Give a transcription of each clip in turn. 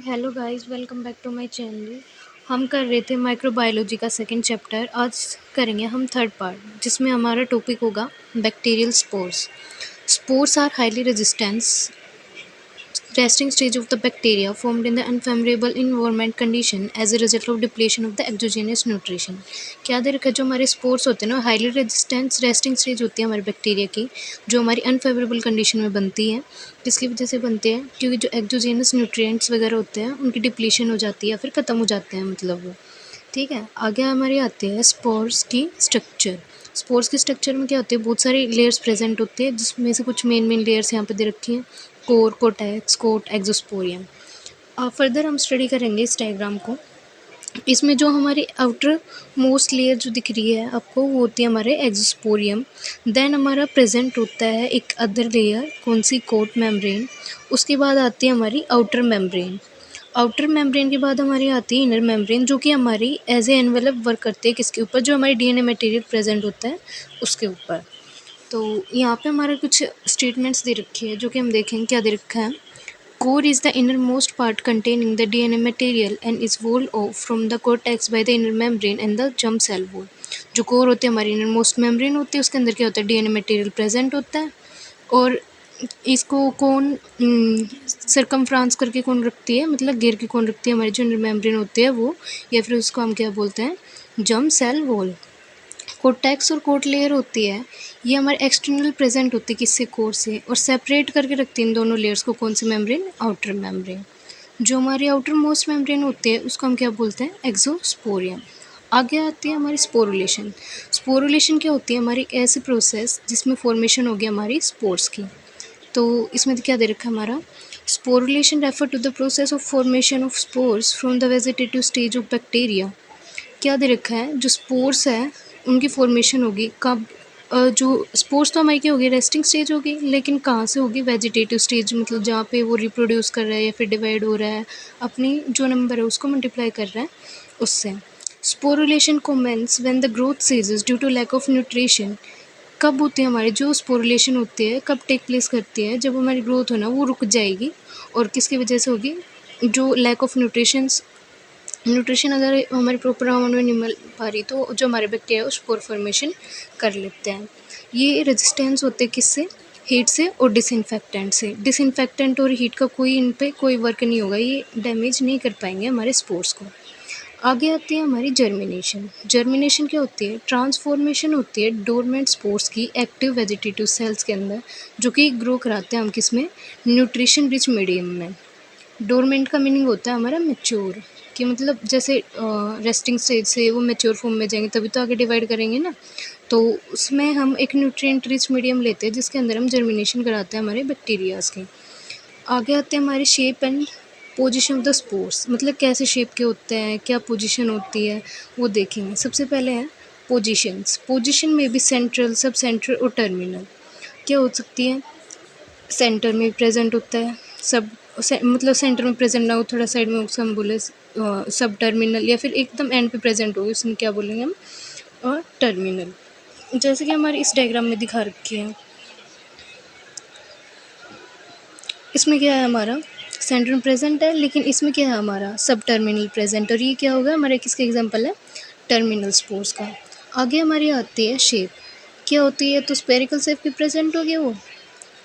Hello guys, welcome back to my channel. हम कर रहे थे माइक्रोबायोलॉजी का सेकंड चैप्टर। आज करेंगे हम थर्ड पार्ट, जिसमें हमारा टॉपिक होगा bacterial spores. Spores are highly resistance resting stage of the bacteria formed in the unfavorable environment condition as a result of depletion of the exogenous nutrition। क्या दे रखा है, जो हमारे स्पोर्स होते हैं ना, हाईली रेजिस्टेंस रेस्टिंग स्टेज होती है हमारे बैक्टीरिया की, जो हमारी अनफेवरेबल कंडीशन में बनती है। किसकी वजह से बनती है? क्योंकि जो एक्जोजेनस न्यूट्रिएंट्स वगैरह होते हैं उनकी डिप्लीशन हो जाती है या फिर ख़त्म हो जाते हैं, मतलब वो। ठीक है, आगे हमारी आती है स्पोर्स की स्ट्रक्चर। स्पोर्स के स्ट्रक्चर में क्या होती है? बहुत सारी लेयर्स प्रेजेंट होती है, जिसमें से कुछ मेन लेयर्स यहाँ पे दे रखी हैं। Core, cortex, coat, exosporium. Further हम स्टडी करेंगे इस डायग्राम को। इसमें जो हमारी आउटर मोस्ट लेयर जो दिख रही है आपको, वो होती है हमारे एक्सोस्पोरियम। देन हमारा प्रेजेंट होता है एक अदर लेयर, कौन सी? Coat membrane. उसके बाद आती है हमारी आउटर मेम्ब्रेन। आउटर मेम्ब्रेन के बाद हमारी आती है इनर मेम्ब्रेन, जो कि हमारी एज ए एनवेलप वर्क करती है। किसके ऊपर? जो हमारी डीएनए मटेरियल प्रेजेंट होता है उसके ऊपर। तो यहाँ पे हमारे कुछ स्टेटमेंट्स दे रखी है, जो कि हम देखेंगे क्या दे रखा है। Core is the innermost part containing the DNA material and is walled off from the cortex by the inner membrane and the germ cell wall। जो कोर होती है हमारी इनरमोस्ट मेम्ब्रेन होती है, उसके अंदर क्या होता है? डीएनए मटेरियल प्रेजेंट होता है। और इसको कौन सरकमफ्रांस करके कौन रखती है, मतलब घेर के कौन रखती है? हमारी जो इनर मेम्ब्रेन होती है वो, या फिर उसको हम क्या बोलते हैं? Germ cell wall. कोटेक्स और कोट लेयर होती है, ये हमारे एक्सटर्नल प्रेजेंट होती है किससे? कोर से, और सेपरेट करके रखती है इन दोनों लेयर्स को। कौन सी मेम्ब्रेन? Outer membrane. जो हमारी आउटर मोस्ट मेम्ब्रेन होती है उसको हम क्या बोलते हैं? एक्सोस्पोरियम। आगे आती है हमारी स्पोरुलेशन। स्पोरुलेशन क्या होती है? हमारी एक ऐसी प्रोसेस जिसमें फॉर्मेशन हो गया हमारी स्पोर्स की। तो इसमें क्या दे रखा है हमारा? Sporulation refer to the process of formation of spores from the vegetative stage of bacteria. क्या दे रखा है? जो स्पोर्स है उनकी फॉर्मेशन होगी कब? जो स्पोर्स तो हमारी क्या होगी? रेस्टिंग स्टेज होगी, लेकिन कहाँ से होगी? वेजिटेटिव स्टेज, मतलब जहाँ पे वो रिप्रोड्यूस कर रहा है या फिर डिवाइड हो रहा है, अपनी जो नंबर है उसको मल्टीप्लाई कर रहा है उससे। Sporulation commences when the growth ceases due to lack of nutrition. कब होती है हमारी जो स्पोरुलेशन होती है? कब टेक प्लेस करती है? जब हमारी ग्रोथ हो ना वो रुक जाएगी। और किसकी वजह से होगी? जो लैक ऑफ न्यूट्रिशन अगर हमारी प्रॉपर अमाउंट में नहीं मिल पा रही, तो जो हमारे बैक्टीरिया है वो स्पोर फॉर्मेशन कर लेते हैं। ये रेजिस्टेंस होते हैं किससे? हीट से और डिसइंफेक्टेंट से। डिसइंफेक्टेंट और हीट का कोई इन पे कोई वर्क नहीं होगा, ये डैमेज नहीं कर पाएंगे हमारे स्पोर्स को। आगे आती है हमारी जर्मिनेशन। जर्मिनेशन क्या होती है? ट्रांसफॉर्मेशन होती है डोरमेंट स्पोर्स की एक्टिव वेजिटेटिव सेल्स के अंदर, जो कि ग्रो कराते हैं हम किस में? न्यूट्रिशन रिच मीडियम में। डोरमेंट का मीनिंग होता है हमारा मैच्योर, कि मतलब जैसे रेस्टिंग स्टेज से वो मैच्योर फॉर्म में जाएंगे तभी तो आगे डिवाइड करेंगे ना। तो उसमें हम एक न्यूट्रिएंट रिच मीडियम लेते हैं, जिसके अंदर हम जर्मिनेशन कराते हैं हमारे बैक्टीरियाज के। आगे आते हैं हमारे shape and position of the spores, मतलब कैसे शेप के होते हैं, क्या पोजीशन होती है, वो देखेंगे। सबसे पहले है पोजीशंस। पोजीशन में भी सेंट्रल, सब सेंट्रल और टर्मिनल। क्या हो सकती है? सेंटर में प्रेजेंट होता है सब, मतलब सेंटर में प्रेजेंट ना हो, थोड़ा साइड में उसको हम बोले सब टर्मिनल, या फिर एकदम एंड पे प्रेजेंट हो उसमें क्या बोलेंगे हम? टर्मिनल। जैसे कि हमारे इस डायग्राम में दिखा रखी है, इसमें क्या है हमारा? सेंटर में प्रेजेंट है, लेकिन इसमें क्या है हमारा? सब टर्मिनल प्रेजेंट। और ये क्या होगा हमारे? किसका एग्जाम्पल है? टर्मिनल स्पोर्स का। आगे हमारी आती है शेप। क्या होती है? तो स्पेरिकल शेप की प्रेजेंट हो गया वो,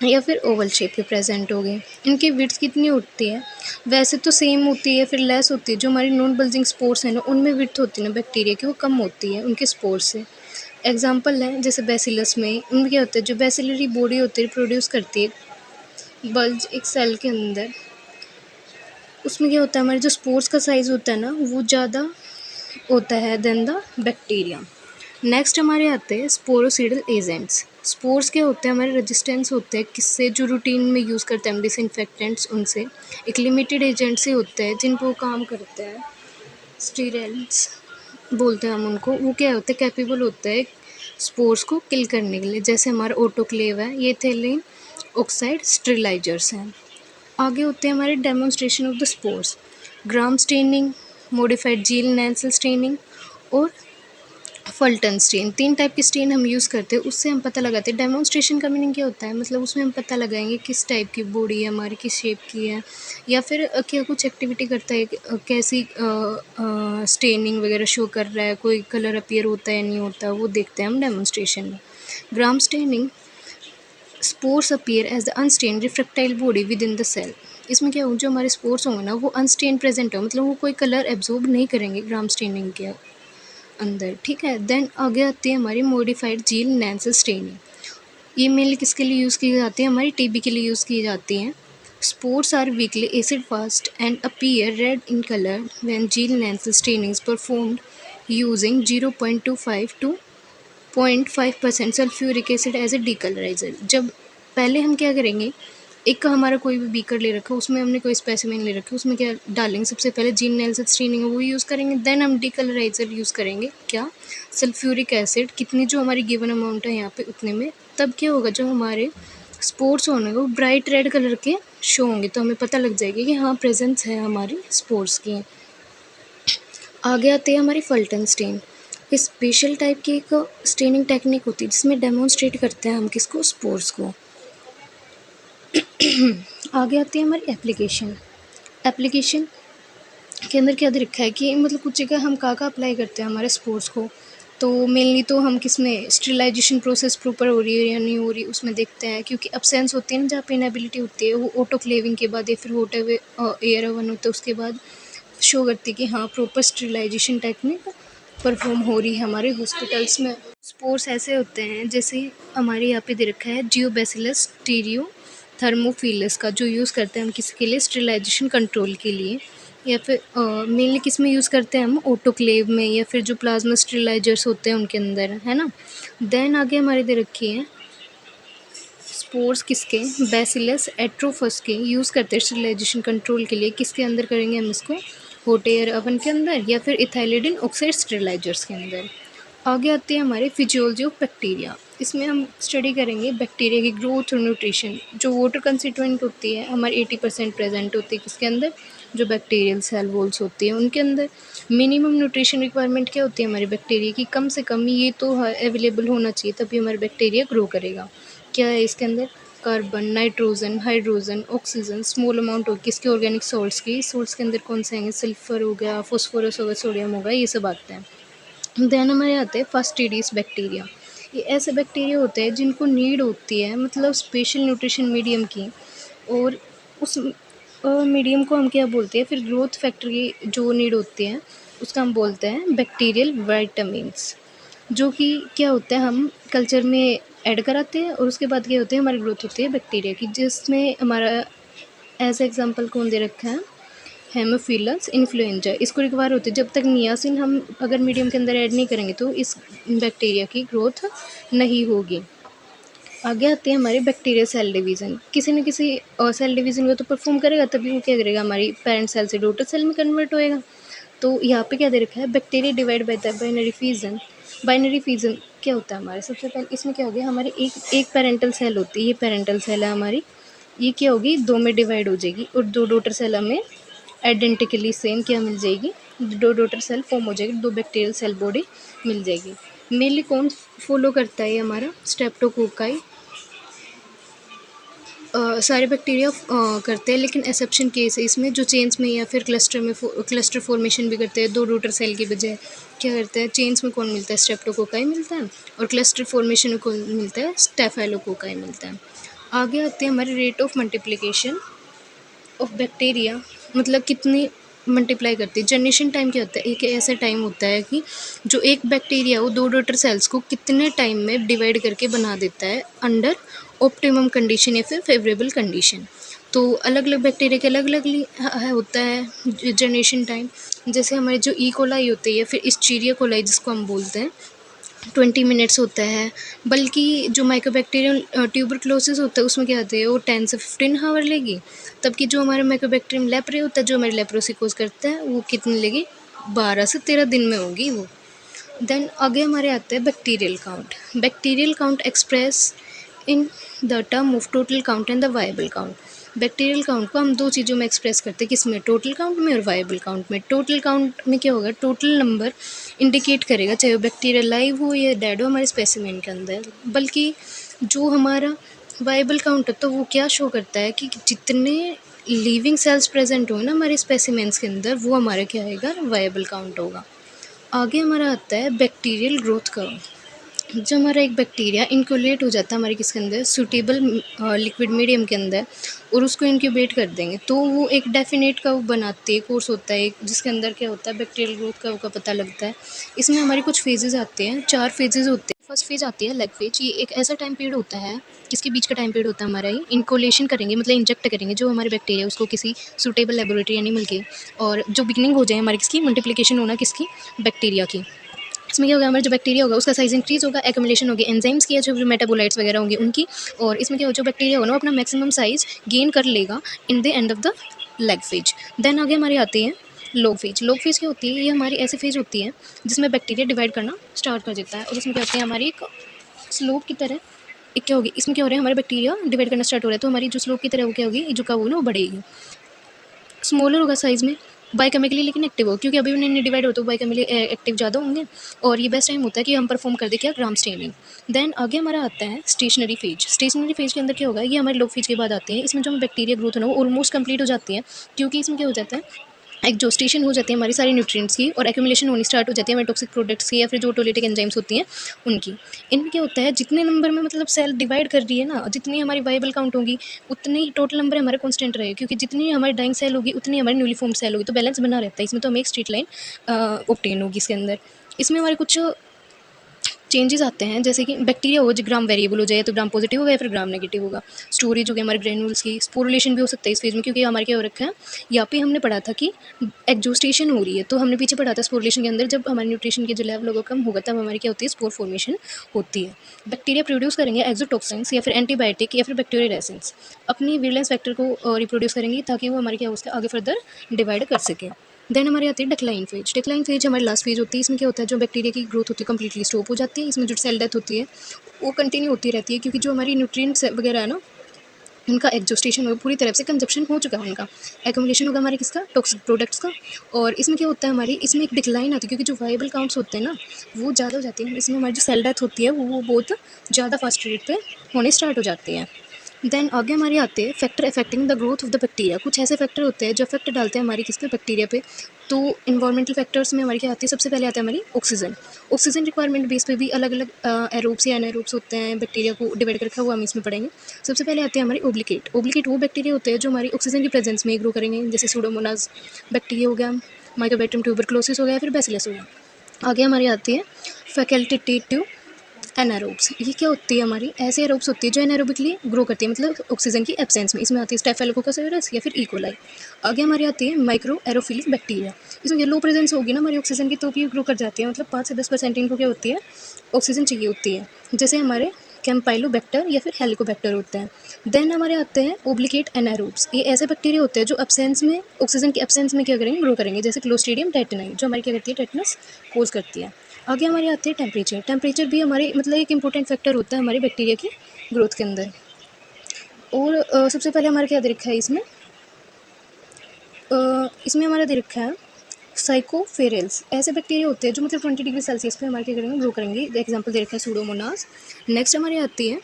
या फिर ओवल शेप के प्रेजेंट हो गए। इनकी विड्थ कितनी होती है? वैसे तो सेम होती है, फिर लेस होती है। जो हमारी नॉन बल्जिंग स्पोर्स है ना, उनमें विड्थ होती है ना बैक्टीरिया की, वो कम होती है उनके स्पोर से। एग्जाम्पल है जैसे बैसिलस में, उनमें क्या होता है? जो बैसिलरी बॉडी होती है प्रोड्यूस करती है बल्ज एक सेल के अंदर, उसमें क्या होता है? हमारे जो स्पोर्स का साइज़ होता है ना, वो ज़्यादा होता है देन द बैक्टीरिया। नेक्स्ट हमारे आते हैं स्पोरोसीडल एजेंट्स। स्पोर्स क्या होते हैं? हमारे रेजिस्टेंस होते हैं किससे? जो रूटीन में यूज़ करते हैं हम डिसइंफेक्टेंट्स, उनसे। एक लिमिटेड एजेंट से होते हैं जिन पर वो काम करते हैं, स्टीरेंट्स बोलते हैं हम उनको। वो क्या होते हैं? कैपेबल होते हैं स्पोर्स को किल करने के लिए। जैसे हमारा ऑटोक्लेव है, ये एथिलीन ऑक्साइड स्टेरिलाइजर्स हैं। आगे होते हैं हमारे demonstration of the spores, gram staining, modified Ziehl Neelsen staining और फल्टन स्टेन, 3 टाइप की स्टेन हम यूज़ करते हैं, उससे हम पता लगाते हैं। डेमोंस्ट्रेशन का मीनिंग क्या होता है, मतलब उसमें हम पता लगाएँगे किस टाइप की बॉडी है हमारी, किस शेप की है, या फिर क्या कुछ एक्टिविटी करता है, कैसी स्टेनिंग वगैरह शो कर रहा है, कोई कलर अपीयर होता है या नहीं होता, वो देखते हैं हम डेमोंस्ट्रेशन में। Gram staining, spores appear as the unstained refractile body within the cell. इसमें क्या हो, जो हमारे स्पोर्स होंगे ना वो अनस्टेन प्रेजेंट हो, मतलब वो कोई कलर एब्जॉर्ब नहीं करेंगे ग्राम स्टेनिंग के अंदर, ठीक है। देन आगे आती है हमारी मॉडिफाइड जील नैंसल स्टेनिंग। ये मेनली किसके लिए यूज़ की जाती है, हमारी टीबी के लिए यूज़ की जाती हैं। Spores are weakly acid fast and appear red in colour when Ziehl Neelsen staining is performed using 0.25 to 0.5% sulphuric acid as a decolouriser. जब पहले हम क्या करेंगे, एक हमारा कोई भी बीकर ले रखा है, उसमें हमने कोई स्पेसिमेन ले रखा है, उसमें क्या डालेंगे, सबसे पहले जीन नेल्सन स्टेनिंग है वो यूज़ करेंगे, देन हम डीकलराइजर यूज़ करेंगे, क्या, सल्फ्यूरिक एसिड, कितनी जो हमारी गिवन अमाउंट है यहाँ पे उतने में। तब क्या होगा, जो हमारे स्पोर्स होंगे वो ब्राइट रेड कलर के शो होंगे, तो हमें पता लग जाएगी कि हाँ प्रेजेंस है हमारी स्पोर्स की। आगे आते हैं हमारी फल्टन स्टेन। इस स्पेशल टाइप की एक स्टेनिंग टेक्निक होती है जिसमें डेमोन्स्ट्रेट करते हैं हम किसको, स्पोर्स को। आगे आती है हमारी एप्लीकेशन। एप्लीकेशन के अंदर क्या दे रखा है कि मतलब कुछ जगह हम कहाँ अप्लाई करते हैं हमारे स्पोर्ट्स को, तो मेनली तो हम किस में, स्टेरिलाइजेशन प्रोसेस प्रॉपर हो रही है या नहीं हो रही उसमें देखते हैं, क्योंकि अब्सेंस होती है ना जहाँ पे इनएबिलिटी होती है, वो ऑटोक्लेविंग के बाद या फिर हॉट एयर ओवन होता है उसके बाद शो करती है कि हाँ प्रॉपर स्टेरिलाइजेशन टेक्निक परफॉर्म हो रही है हमारे हॉस्पिटल्स में। स्पोर्स ऐसे होते हैं जैसे हमारे यहाँ पे दे रखा है जियोबैसिलस स्टीरियो थर्मोफिलस का, जो यूज़ करते हैं हम किसके लिए, स्टेरिलाइजेशन कंट्रोल के लिए, या फिर मेनली किस में यूज़ करते हैं हम, ऑटोक्लेव में, या फिर जो प्लाज्मा स्टेरिलाइजर्स होते हैं उनके अंदर, है ना। देन आगे हमारे दे रखी है स्पोर्स किसके, बैसिलस एट्रोफस के यूज़ करते हैं स्टेरिलाइजेशन कंट्रोल के लिए, किसके अंदर करेंगे हम इसको, हॉट एयर ओवन के अंदर या फिर इथाइलिन ऑक्साइड स्टेरिलाइजर्स के अंदर। आगे आती है हमारे फिजियोलॉजी ऑफ बैक्टीरिया। इसमें हम स्टडी करेंगे बैक्टीरिया की ग्रोथ और न्यूट्रिशन। जो वाटर कंस्टिट्यूएंट होती है हमारी 80% प्रेजेंट होती है किसके अंदर, जो बैक्टीरियल सेल वॉल्स होती है उनके अंदर। मिनिमम न्यूट्रिशन रिक्वायरमेंट क्या होती है हमारे बैक्टीरिया की, कम से कम ये तो अवेलेबल होना चाहिए तभी हमारा बैक्टीरिया ग्रो करेगा। क्या है इसके अंदर, carbon, nitrogen, hydrogen, oxygen, small amount हो किसके, ऑर्गेनिक सॉल्ट्स की। सॉल्ट्स के अंदर कौन से आएंगे, सल्फर हो गया, फॉस्फोरस हो गया, सोडियम हो गया, ये सब आते हैं। देन हमारे आते हैं फास्टिडियस बैक्टीरिया। ये ऐसे बैक्टीरिया होते हैं जिनको नीड होती है मतलब स्पेशल न्यूट्रिशन मीडियम की, और उस मीडियम को हम क्या बोलते हैं, फिर ग्रोथ फैक्टर की जो नीड होती है उसका हम बोलते हैं बैक्टीरियल वाइटामिन्स, जो कि क्या होता है हम कल्चर में ऐड कराते हैं और उसके बाद क्या होते हैं हमारी ग्रोथ होती है बैक्टीरिया की, जिसमें हमारा एज एग्जांपल कौन दे रखा है, हेमोफिलस इन्फ्लुएंजा। इसको रिक्वायर होती है, जब तक नियासिन हम अगर मीडियम के अंदर ऐड नहीं करेंगे तो इस बैक्टीरिया की ग्रोथ नहीं होगी। आगे आते हैं हमारे बैक्टीरिया सेल डिवीज़न। किसी न किसी सेल डिवीज़न को तो परफॉर्म करेगा, तभी वो क्या करेगा, हमारी पेरेंट सेल से डॉटर सेल में कन्वर्ट होएगा। तो यहाँ पे क्या दे रखा है, bacteria divide by the binary fission. Binary fission क्या होता है हमारे, सबसे पहले इसमें क्या हो गया, हमारी एक एक पेरेंटल सेल होती है, ये पेरेंटल सेल है हमारी, ये क्या होगी, दो में डिवाइड हो जाएगी और दो डॉटर सेल हमें आइडेंटिकली सेम क्या मिल जाएगी, दो डॉटर सेल फॉर्म हो जाएगी, दो बैक्टीरियल सेल बॉडी मिल जाएगी। मेनली कौन फॉलो करता है हमारा, स्ट्रेप्टोकोकाई। सारे बैक्टीरिया करते हैं, लेकिन एक्सेप्शन केस है इसमें, जो चेन्स में या फिर क्लस्टर में क्लस्टर फॉर्मेशन भी करते हैं, दो डॉटर सेल की बजाय क्या करते हैं, चेन्स में कौन मिलता है, स्ट्रेप्टोकोकाई मिलता है, और क्लस्टर फॉर्मेशन में कौन मिलता है, स्टेफाइलोकोकाई मिलता है। आगे आते हैं हमारे rate of multiplication of bacteria, मतलब कितनी मल्टीप्लाई करती है। जनरेशन टाइम क्या होता है, एक ऐसा टाइम होता है कि जो एक बैक्टीरिया वो दो डॉटर सेल्स को कितने टाइम में डिवाइड करके बना देता है अंडर ऑप्टिमम कंडीशन या फिर फेवरेबल कंडीशन। तो अलग अलग बैक्टीरिया के अलग अलग होता है जनरेशन टाइम। जैसे हमारे जो ई कोलाई होती है या फिर इस्चीरिया कोलाई जिसको हम बोलते हैं, 20 मिनट्स होता है। बल्कि जो माइकोबैक्टीरियम ट्यूबरक्लोसिस होता है उसमें क्या होता है, वो 10 से 15 आवर लेगी। तब कि जो हमारा माइकोबैक्टीरियम लेप्रे होता है जो हमारी लेप्रोसिकोज करता है, वो कितनी लेगी, 12 से 13 दिन में होगी वो। देन आगे हमारे आता है bacterial count. Bacterial count express in the term of total count and the viable count. Bacterial count को हम दो चीज़ों में एक्सप्रेस करते हैं, किस में, टोटल काउंट में और वायबल काउंट में। टोटल काउंट में क्या होगा, टोटल नंबर इंडिकेट करेगा, चाहे वो बैक्टीरिया लाइव हो या डेड हो हमारे स्पेसिमेन के अंदर। बल्कि जो हमारा वायबल काउंट है तो वो क्या शो करता है कि जितने लिविंग सेल्स प्रेजेंट हो ना हमारे स्पेसिमेंस के अंदर, वो हमारा क्या आएगा, वायबल काउंट होगा। आगे हमारा आता है बैक्टीरियल ग्रोथ कर्व। जब हमारा एक बैक्टीरिया इनक्यूलेट हो जाता है हमारे किसके अंदर, सूटेबल लिक्विड मीडियम के अंदर, और उसको इंक्यूबेट कर देंगे तो वो एक डेफिनेट कर्व बनाते हैं, कोर्स होता है एक, जिसके अंदर क्या होता है, बैक्टीरियल ग्रोथ कर्व का पता लगता है। इसमें हमारे कुछ फेजेस आते हैं, 4 फेजेस होते हैं। फर्स्ट फेज आती है लेग फेज। ये एक ऐसा टाइम पीरियड होता है, इसके बीच का टाइम पीरियड होता है हमारा, ये इनकोलेशन करेंगे मतलब इंजेक्ट करेंगे जो हमारे बैक्टीरिया उसको किसी सूटेबल लेबोरेटरी एनिमल के, और जो बिगनिंग हो जाए हमारी किसकी, मल्टीप्लिकेशन होना किसकी, बैक्टीरिया की। इसमें क्या होगा, हमारा जो बैक्टीरिया होगा उसका साइज इंक्रीज होगा, एक्यूमुलेशन होगी एंजाइम्स की, जो मेटाबोलाइट्स वगैरह होंगे उनकी, और इसमें क्या हो, जो बैक्टीरिया होगा ना अपना मैक्सिमम साइज गेन कर लेगा in the end of the lag phase. Then आगे हमारी आती है लॉग फेज। लॉग फेज क्या होती है, ये हमारी ऐसी फेज होती है जिसमें बैक्टीरिया डिवाइड करना स्टार्ट कर देता है, और इसमें क्या होती है, हमारी एक स्लोप की तरह एक क्या होगी, इसमें क्या हो रहा है, हमारा बैक्टीरिया डिवाइड करना स्टार्ट हो रहा है तो हमारी जो स्लोप की तरह वो क्या होगी, जो का वो ना वो बढ़ेगी, स्मॉलर होगा साइज़ में, बायोकेमिकली लेकिन एक्टिव हो, क्योंकि अभी उन्हें नहीं डिवाइड हो तो बायोकेमिकली एक्टिव ज़्यादा होंगे। और ये बेस्ट टाइम होता है कि हम परफॉर्म कर दें क्या, ग्राम स्टेनिंग। देन आगे हमारा आता है स्टेशनरी फेज। स्टेशनरी फेज के अंदर क्या होगा, ये हमारे लॉग फेज के बाद आते हैं। इसमें जो हम बैक्टीरिया ग्रोथ है ना वो ऑलमोस्ट कंप्लीट हो जाती है, क्योंकि इसमें क्या हो जाता है, एक्जॉस्टेशन हो जाती है हमारी सारी न्यूट्रिएंट्स की, और एक्यूमुलेशन होनी स्टार्ट हो जाती है हमारे टॉक्सिक प्रोडक्ट्स की या फिर जो ऑटोलिटिक एंजाइम्स होती हैं उनकी। इनमें क्या होता है, जितने नंबर में मतलब सेल डिवाइड कर रही है ना, जितनी हमारी वाइबल काउंट होगी उतनी ही टोटल नंबर हमारा कांस्टेंट रहेगा, क्योंकि जितनी हमारी डाइंग सेल होगी उतनी हमारी न्यूली फॉर्म सेल होगी, तो बैलेंस बना रहता है इसमें। तो हमें एक स्ट्रेट लाइन ऑब्टेन होगी इसके अंदर। इसमें हमारे कुछ चेंजेस आते हैं, जैसे कि बैक्टीरिया हो जो ग्राम वेरिएबल हो जाए तो ग्राम पॉजिटिव होगा या फिर ग्राम नेगेटिव होगा। स्टोरेज हो गया हमारे ग्रेनुल्स की, स्पोरुलेशन भी हो सकता है इस फेज में, क्योंकि हमारे क्या हो रखा है, यहाँ पे हमने पढ़ा था कि एक्जोस्टेशन हो रही है, तो हमने पीछे पढ़ा था स्पोरुलेशन के अंदर जब हमारे न्यूट्रिशन के जो लेवल होगा कम होगा तब हमारी क्या होती है, स्पोर फॉर्मेशन होती है। बैक्टीरिया प्रोड्यूस करेंगे एक्सोटॉक्सिन्स या फिर एंटीबायोटिक या फिर बैक्टीरियोरेसेंस, अपनी विरलेंस फैक्टर को रिप्रोड्यूस करेंगी ताकि वो हमारे क्या उसके आगे फर्दर डिवाइड कर सके। देन हमारी आती है डिक्लाइन फेज। डिक्लाइन फेज हमारी लास्ट फेज होती है। इसमें क्या होता है, जो बैक्टीरिया की ग्रोथ होती है कम्प्लीटली स्टॉप हो जाती है। इसमें जो सेल डेथ होती है वो कंटिन्यू होती रहती है, क्योंकि जो हमारी न्यूट्रिएंट्स वगैरह है ना उनका एग्जॉस्टेशन हो, पूरी तरह से कंजप्शन हो चुका है उनका, एक्यूमुलेशन होगा हमारे किसका, टॉक्सिक प्रोडक्ट्स का। और इसमें क्या होता है, हमारी इसमें एक डिक्लाइन आती है, क्योंकि जो वाइबल काउंट्स होते हैं ना वो ज़्यादा हो जाती है। इसमें हमारी जो सेल डेथ होती है वो बहुत ज़्यादा फास्ट रेट पे होने स्टार्ट हो जाती है। देन आगे हमारे आते हैं factor affecting the growth of the bacteria. कुछ ऐसे फैक्टर होते हैं जो इफेक्ट डालते हैं हमारी किस पे, बैक्टीरिया पे। तो इन्वायरमेंटल फैक्टर्स में हमारी क्या आती है, सबसे पहले आता है हमारी ऑक्सीजन। ऑक्सीजन रिक्वायरमेंट बेस पे भी अलग अलग एरोब्स या एनारोब्स होते हैं, बैक्टीरिया को डिवाइड करके वो हम इसमें पढ़ेंगे। सबसे पहले आते हैं हमारी ओब्लिकेट। ओब्लिकेट वो बैक्टीरिया होते हैं जो हमारी ऑक्सीजन की प्रेजेंस में ग्रो करेंगे, जैसे सूडोमोनास बैक्टीरिया हो गया, माइकोबैक्टीरियम ट्यूबरक्लोसिस हो गया, फिर बैसिलस हो गया। आगे हमारी आती है फैकल्टेटिव एनारोब्स। ये क्या होती है, हमारी ऐसे एरोब्स होती है जो एनारोबिकली ग्रो करती है, मतलब ऑक्सीजन की एब्सेंस में। इसमें आती है स्टेफिलोकोकस ऑरियस या फिर इकोलाई। आगे हमारी आती है माइक्रो एरोफिलिक बैक्टीरिया। इसमें ये लो प्रेजेंस होगी ना हमारी ऑक्सीजन की तो भी ग्रो कर जाती है, मतलब 5 से 10% इनको क्या होती है, ऑक्सीजन चाहिए होती है, जैसे हमारे कैम्पाइलोबैक्टर या फिर हेलिकोबैक्टर होते हैं। देन हमारे आते हैं ओब्लिकेट एनारोब्स। ये ऐसे बैक्टीरिया होते हैं जो एब्सेंस में, ऑक्सीजन की एब्सेंस में क्या करेंगे, ग्रो करेंगे, जैसे क्लोस्ट्रीडियम टेटनाई जो हमारी क्या करती है, टेटनस कोज करती है। आगे हमारी आती है टेम्परेचर। टेम्परेचर भी हमारे मतलब एक इंपॉर्टेंट फैक्टर होता है हमारे बैक्टीरिया की ग्रोथ के अंदर। और सबसे पहले हमारा क्या दे रखा है इसमें, इसमें हमारा दे रखा है साइकोफेरेल्स। ऐसे बैक्टीरिया होते हैं जो मतलब 20 डिग्री सेल्सियस पे हमारे क्या करेंगे, ग्रो करेंगे। एग्जांपल दे रखा है सूडोमोनास। नेक्स्ट हमारी आती है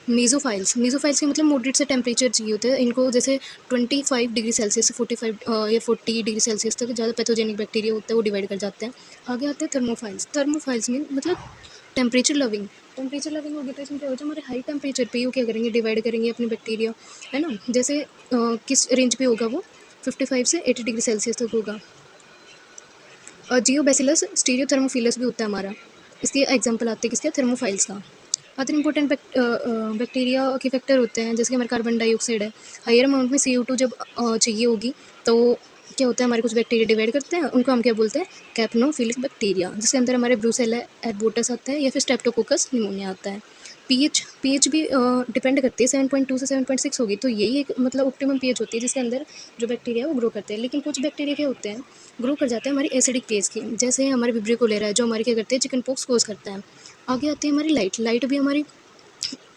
मीज़ोफाइल्स। मीज़ोफाइल्स के मतलब मॉडरेट से टेम्परेचर चाहिए होते हैं इनको, जैसे 25 डिग्री सेल्सियस से 45 या 40 डिग्री सेल्सियस तक ज़्यादा पैथोजेनिक बैक्टीरिया होता है वो डिवाइड कर जाते हैं। आगे आते हैं थर्मोफाइल्स। थर्मोफाइल्स में मतलब टेम्परेचर लविंग। टेम्परेचर लविंग होगी तो इसमें क्या होगा, हमारे हाई टेम्परेचर पे वो क्या करेंगे, डिवाइड करेंगे अपने बैक्टीरिया, है ना। जैसे किस रेंज पे होगा वो, 55 से 80 डिग्री सेल्सियस तक होगा। जियोबैसिलस स्टीरियोथर्मोफिलस भी होता है हमारा। इसके एग्जांपल आते हैं किसके, थर्मोफाइल्स का। अदर इंपॉर्टेंट बैक्टीरिया के फैक्टर होते हैं, जैसे कि हमारे कार्बन डाइऑक्साइड है, हायर अमाउंट में CO2 जब चाहिए होगी तो क्या होता है, हमारे कुछ बैक्टीरिया डिवाइड करते हैं, उनको हम क्या बोलते हैं, कैप्नोफिलिक बैक्टीरिया, जिसके अंदर हमारे ब्रूसेला एरबोटस आता है या फिर स्ट्रेप्टोकोकस निमोनिया आता है। पीएच भी डिपेंड करती है, 7.2 से 7.6 होगी तो यही एक मतलब ऑप्टिमम पीएच होती है जिसके अंदर जो बैक्टीरिया है वो ग्रो करते हैं। लेकिन कुछ बैक्टीरिया क्या होते हैं, ग्रो कर जाते हैं हमारी एसिडिक फेज की, जैसे हमारे विब्रियो कोलेरा है जो हमारी क्या करते हैं, चिकन पॉक्स कोज करता है। आगे आती है हमारी लाइट। लाइट भी हमारी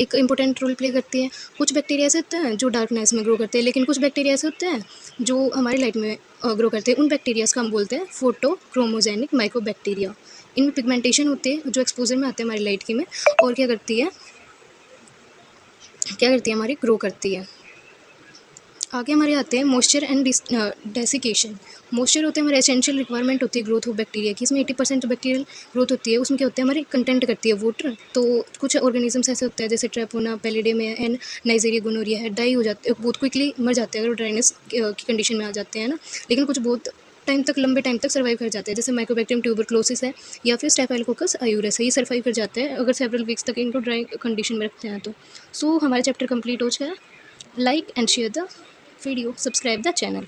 एक इम्पोर्टेंट रोल प्ले करती है। कुछ बैक्टीरिया ऐसे होते हैं जो डार्कनेस में ग्रो करते हैं, लेकिन कुछ बैक्टीरिया ऐसे होते हैं जो हमारी लाइट में ग्रो करते हैं। उन बैक्टीरियाज़ को हम बोलते हैं फोटोक्रोमोजेनिक माइक्रोबैक्टीरिया। इनमें पिगमेंटेशन होती है जो एक्सपोजर में आते हैं हमारी लाइट की में, और क्या करती है हमारी ग्रो करती है। आगे हमारे आते हैं मॉइस्चर एंड डेसिकेशन। मॉइस्चर होते हैं हमारे एसेंशियल रिक्वायरमेंट होती है ग्रोथ ऑफ बैक्टीरिया की। इसमें 80% जो बैक्टीरियल ग्रोथ होती है उसमें क्या होता है, हमारी कंटेंट करती है वाटर। तो कुछ ऑर्गेनिजम्स ऐसे होते हैं जैसे ट्रैपोना, पैलिडियम एंड नाइजेरिया गोनोरिया है, डाई हो जाते हैं, बहुत क्विकली मर जाते हैं अगर ड्राइनेस की कंडीशन में आ जाते हैं ना। लेकिन कुछ बहुत टाइम तक, लंबे टाइम तक सर्वाइव कर जाते हैं, जैसे माइकोबैक्टीरियम ट्यूबरक्लोसिस है या फिर स्टेफाइलोकोकस आयूरस है। ये सर्वाइव कर जाते हैं अगर सेवरल वीक्स तक इनको ड्राई कंडीशन में रखते हैं तो। सो हमारा चैप्टर कंप्लीट हो चुका है। Like and share the video, subscribe the channel.